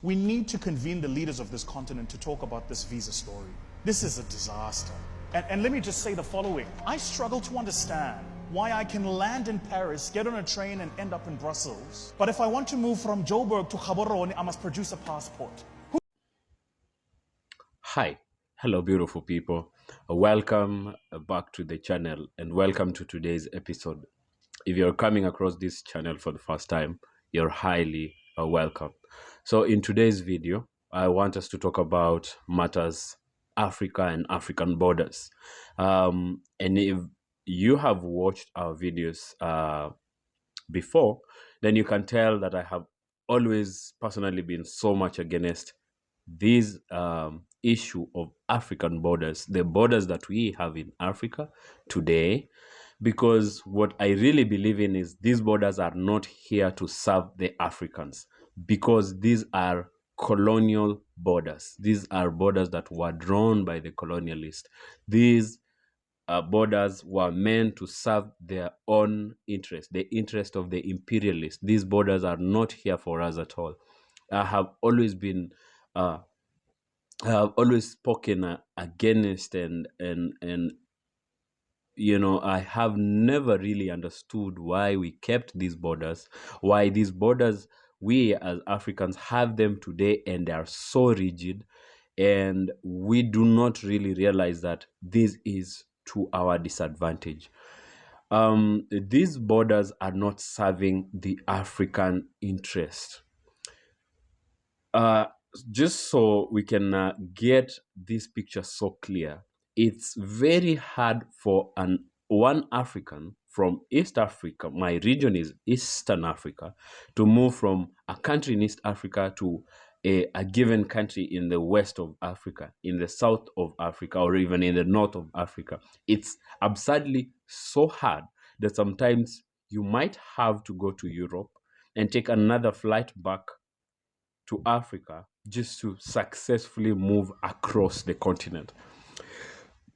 We need to convene the leaders of this continent to talk about this visa story. This is a disaster. And let me just say the following. I struggle to understand why I can land in Paris, get on a train and end up in Brussels. But if I want to move from Joburg to Gaborone, I must produce a passport. Hi, hello beautiful people. Welcome back to the channel and welcome to today's episode. If you're coming across this channel for the first time, you're highly welcome. So in today's video, I want us to talk about matters Africa and African borders. And if you have watched our videos before, then you can tell that I have always personally been so much against this issue of African borders, the borders that we have in Africa today, because what I really believe in is these borders are not here to serve the Africans, because these are colonial borders. These are borders that were drawn by the colonialists. These borders were meant to serve their own interest, the interest of the imperialists. These borders are not here for us at all. I have always been I have always spoken against and you know, I have never really understood why we kept these borders, why these borders, we as Africans have them today and they are so rigid, and we do not really realize that this is to our disadvantage. These borders are not serving the African interest. Just so we can get this picture so clear, it's very hard for one African from East Africa, my region is Eastern Africa, to move from a country in East Africa to a given country in the west of Africa, in the south of Africa, or even in the north of Africa. It's absurdly so hard that sometimes you might have to go to Europe and take another flight back to Africa just to successfully move across the continent,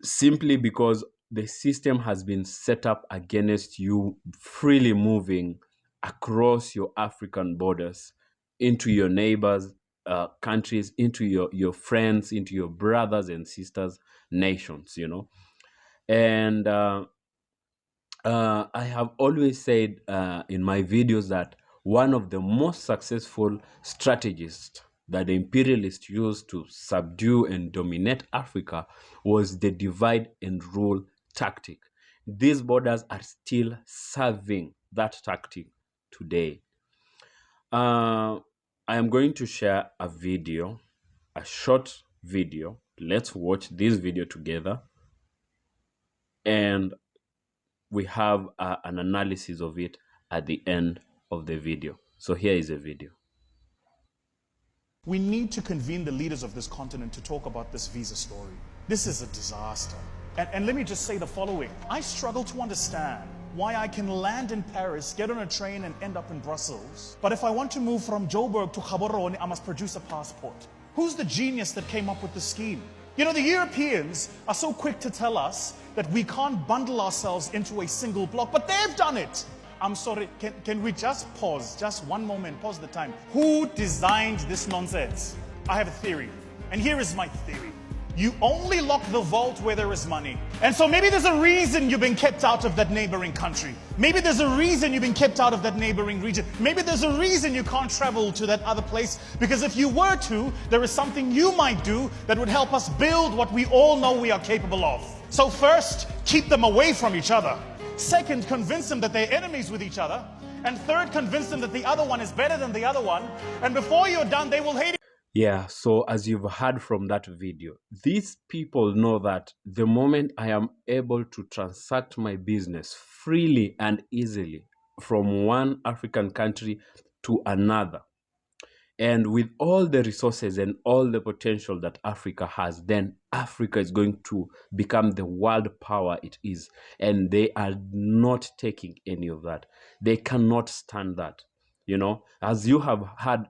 simply because the system has been set up against you freely moving across your African borders into your neighbors' countries, into your friends, into your brothers and sisters' nations, you know. And I have always said in my videos that one of the most successful strategies that the imperialists used to subdue and dominate Africa was the divide and rule tactic. These borders are still serving that tactic today. I am going to share a video, a short video. Let's watch this video together, and we have an analysis of it at the end of the video. So here is a video. We need to convene the leaders of this continent to talk about this visa story. This is a disaster. And let me just say the following. I struggle to understand why I can land in Paris, get on a train and end up in Brussels. But if I want to move from Joburg to Gaborone, I must produce a passport. Who's the genius that came up with the scheme? You know, the Europeans are so quick to tell us that we can't bundle ourselves into a single block, but they've done it. I'm sorry, can we just pause? Just one moment, pause the time. Who designed this nonsense? I have a theory, and here is my theory. You only lock the vault where there is money. And so maybe there's a reason you've been kept out of that neighboring country. Maybe there's a reason you've been kept out of that neighboring region. Maybe there's a reason you can't travel to that other place. Because if you were to, there is something you might do that would help us build what we all know we are capable of. So first, keep them away from each other. Second, convince them that they're enemies with each other. And third, convince them that the other one is better than the other one. And before you're done, they will hate it. Yeah, so as you've heard from that video, these people know that the moment I am able to transact my business freely and easily from one African country to another, and with all the resources and all the potential that Africa has, then Africa is going to become the world power it is. And they are not taking any of that. They cannot stand that. You know, as you have heard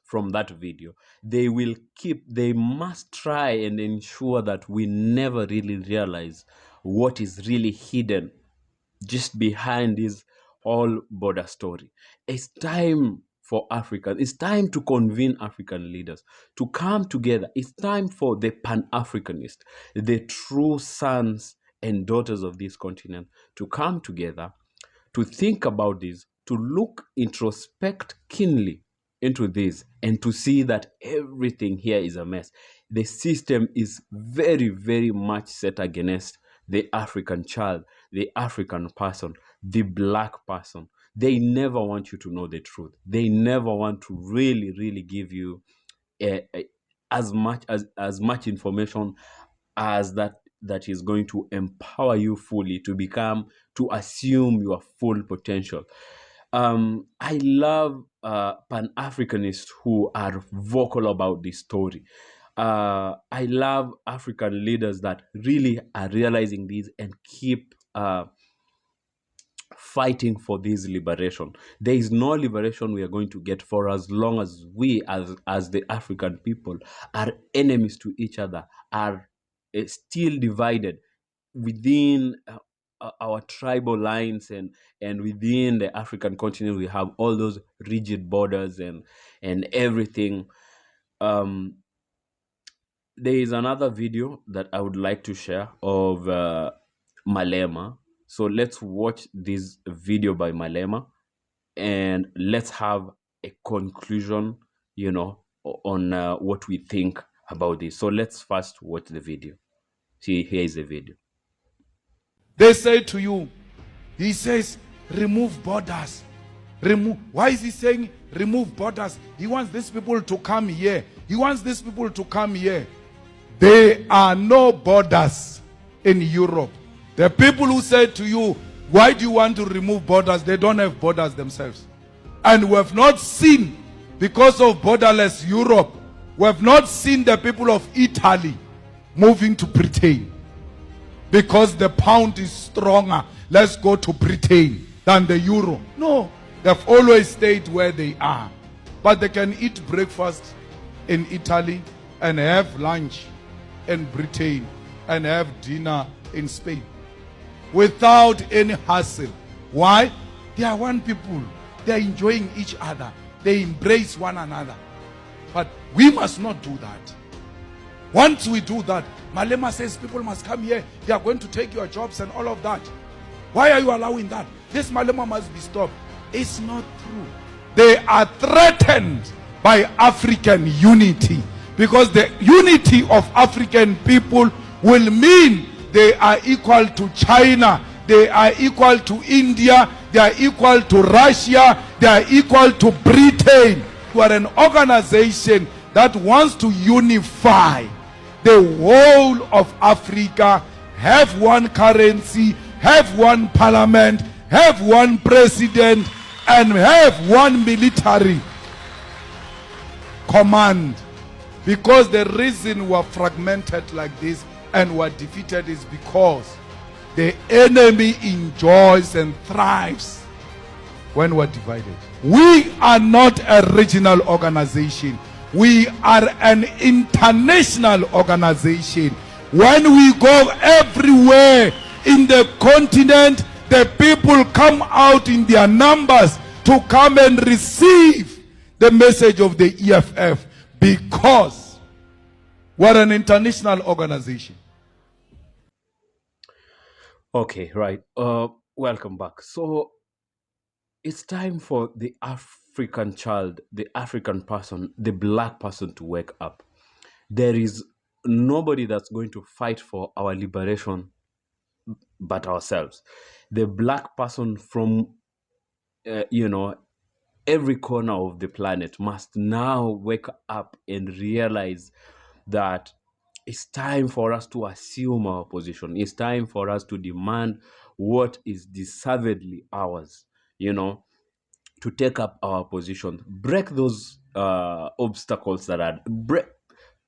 from that video, they must try and ensure that we never really realize what is really hidden just behind this whole border story. It's time for Africans. It's time to convene African leaders to come together. It's time for the Pan-Africanists, the true sons and daughters of this continent, to come together, to think about this, to look, introspect keenly into this, and to see that everything here is a mess. The system is very, very much set against the African child, the African person, the black person. They never want you to know the truth. They never want to really, really give you as much information as that is going to empower you fully to assume your full potential. I love Pan-Africanists who are vocal about this story. I love African leaders that really are realizing this and keep fighting for this liberation. There is no liberation we are going to get for as long as we, as the African people, are enemies to each other, are still divided within our tribal lines, and within the African continent we have all those rigid borders and everything. um there is another video that I would like to share of Malema. So let's watch this video by Malema, and let's have a conclusion, on what we think about this. So let's first watch the video. See, here is the video. They say to you, he says, remove borders. Remove. Why is he saying remove borders? He wants these people to come here. He wants these people to come here. There are no borders in Europe. The people who said to you, why do you want to remove borders? They don't have borders themselves. And we have not seen, because of borderless Europe, we have not seen the people of Italy moving to Britain. Because the pound is stronger, let's go to Britain than the euro. No, they've always stayed where they are. But they can eat breakfast in Italy and have lunch in Britain and have dinner in Spain without any hassle. Why? They are one people. They are enjoying each other. They embrace one another. But we must not do that. Once we do that, Malema says people must come here. They are going to take your jobs and all of that. Why are you allowing that? This Malema must be stopped. It's not true. They are threatened by African unity, because the unity of African people will mean they are equal to China, they are equal to India, they are equal to Russia, they are equal to Britain. You are an organization that wants to unify the whole of Africa, have one currency, have one parliament, have one president, and have one military command. Because the reason we are fragmented like this and we are defeated is because the enemy enjoys and thrives when we are divided. We are not a regional organization. We are an international organization. When we go everywhere in the continent, the people come out in their numbers to come and receive the message of the EFF, because we're an international organization. Okay, right. Welcome back. So it's time for the African child, the African person, the black person to wake up. There is nobody that's going to fight for our liberation but ourselves. The black person from, every corner of the planet must now wake up and realize that it's time for us to assume our position. It's time for us to demand what is deservedly ours, to take up our position, break those obstacles that are,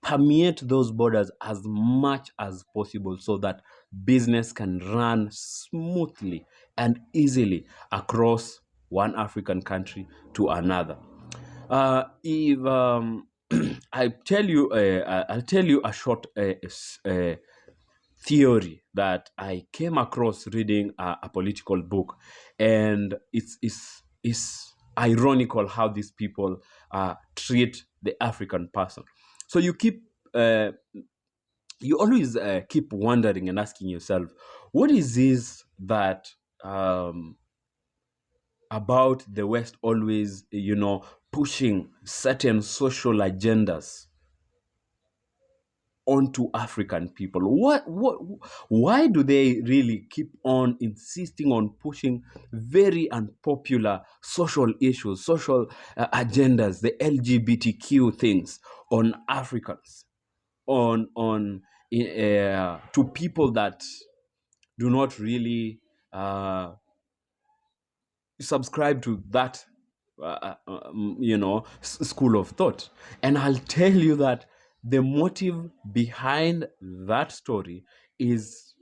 permeate those borders as much as possible, so that business can run smoothly and easily across one African country to another. If I'll tell you a short theory that I came across reading a political book, and it's ironical how these people treat the African person. So you always keep wondering and asking yourself, what is this that about the West always, pushing certain social agendas onto African people? Why do they really keep on insisting on pushing very unpopular social issues, social agendas, the LGBTQ things on Africans, to people that do not really subscribe to that school of thought? And I'll tell you that the motive behind that story is,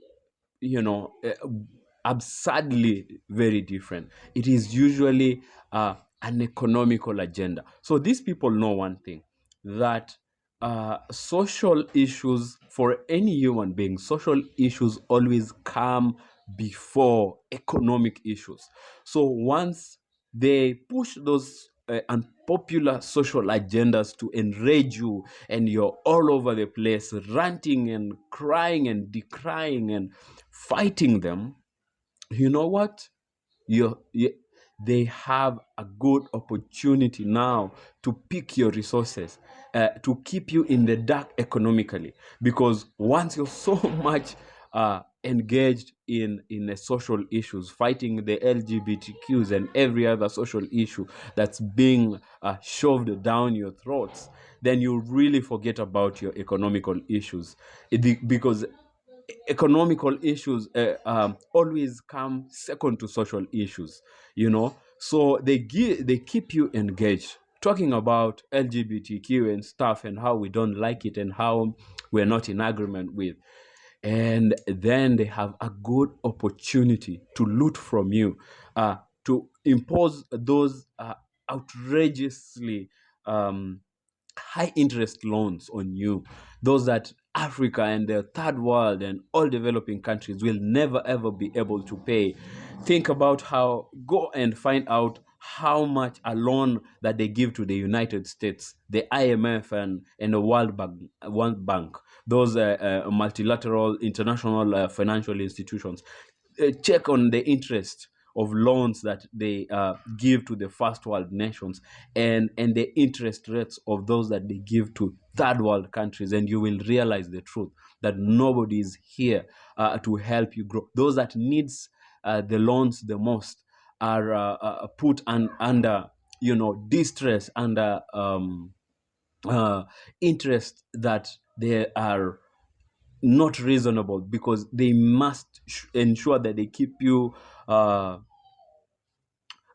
absurdly very different. It is usually an economical agenda. So these people know one thing, that social issues, for any human being, social issues always come before economic issues. So once they push those unpopular social agendas to enrage you, and you're all over the place ranting and crying and decrying and fighting them, you know what? They have a good opportunity now to pick your resources, to keep you in the dark economically, because once you're so much engaged in the social issues, fighting the LGBTQs and every other social issue that's being shoved down your throats, then you really forget about your economical issues. Because economical issues always come second to social issues, so they keep you engaged talking about LGBTQ and stuff, and how we don't like it and how we're not in agreement with. And then they have a good opportunity to loot from you, to impose those outrageously high interest loans on you, those that Africa and the third world and all developing countries will never ever be able to pay. Think about go and find out how much a loan that they give to the United States, the IMF and the World Bank, those multilateral international financial institutions. Check on the interest of loans that they give to the first world nations, and the interest rates of those that they give to third world countries, and you will realize the truth, that nobody is here to help you grow. Those that needs the loans the most are put under distress, under interest that they are not reasonable, because they must ensure that they keep you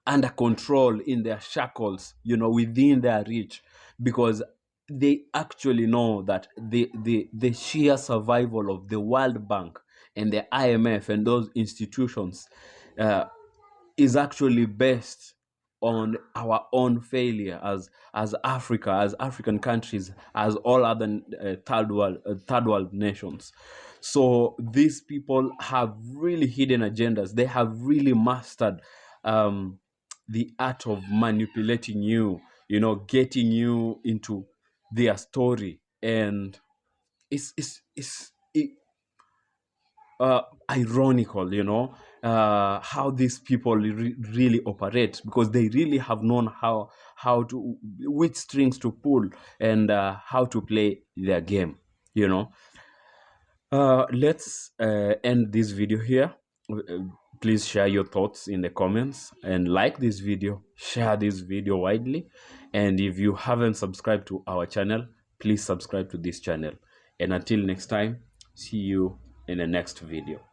under control, in their shackles, within their reach, because they actually know that the sheer survival of the World Bank and the IMF and those institutions is actually based on our own failure as Africa, as African countries, as all other third world nations. So these people have really hidden agendas. They have really mastered the art of manipulating you, getting you into their story. And it's ironical, how these people really operate, because they really have known how to, which strings to pull, and how to play their game. Let's end this video here. Please share your thoughts in the comments, and like this video, share this video widely. And if you haven't subscribed to our channel, please subscribe to this channel. And until next time, see you in the next video.